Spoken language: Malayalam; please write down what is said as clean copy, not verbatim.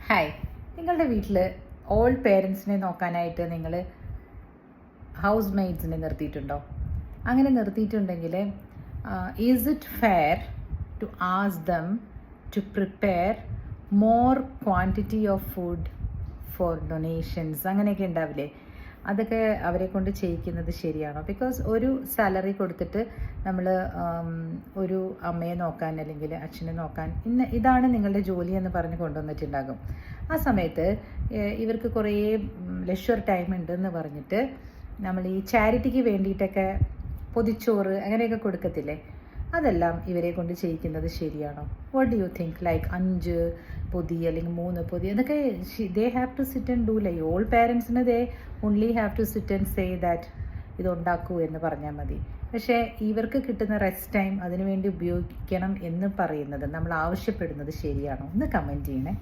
ഹായ്, നിങ്ങളുടെ വീട്ടിൽ ഓൾഡ് പേരൻസിനെ നോക്കാനായിട്ട് നിങ്ങൾ ഹൗസ് മെയ്ഡ്സിനെ നിർത്തിയിട്ടുണ്ടോ? അങ്ങനെ നിർത്തിയിട്ടുണ്ടെങ്കിൽ is it fair to ask them to prepare more quantity of food for donations? അങ്ങനെയൊക്കെ ഉണ്ടാവില്ലേ? അതൊക്കെ അവരെ കൊണ്ട് ചെയ്യിക്കുന്നത് ശരിയാണോ? ബിക്കോസ് ഒരു സാലറി കൊടുത്തിട്ട് നമ്മൾ ഒരു അമ്മയെ നോക്കാൻ അല്ലെങ്കിൽ അച്ഛനെ നോക്കാൻ ഇതാണ് നിങ്ങളുടെ ജോലി എന്ന് പറഞ്ഞ് കൊണ്ടുവന്നിട്ടുണ്ടാകും. ആ സമയത്ത് ഇവർക്ക് കുറേ ലെഷർ ടൈം ഉണ്ടെന്ന് പറഞ്ഞിട്ട് നമ്മൾ ഈ ചാരിറ്റിക്ക് വേണ്ടിയിട്ടൊക്കെ പൊതിച്ചോറ് അങ്ങനെയൊക്കെ കൊടുക്കത്തില്ലേ? അതെല്ലാം ഇവരെ കൊണ്ട് ചെയ്യിക്കുന്നത് ശരിയാണോ? What do you think? Like 5 പൊതി അല്ലെങ്കിൽ 3 പൊതി, അതൊക്കെ they have to sit and do. Like old പേരൻസിന് they only have to sit and say that ഇതുണ്ടാക്കൂ എന്ന് പറഞ്ഞാൽ മതി. പക്ഷേ ഇവർക്ക് കിട്ടുന്ന റെസ്റ്റ് ടൈം അതിനുവേണ്ടി ഉപയോഗിക്കണം എന്ന് പറയുന്നത്, നമ്മൾ ആവശ്യപ്പെടുന്നത് ശരിയാണോ? ഒന്ന് കമൻറ്റ് ചെയ്യണേ.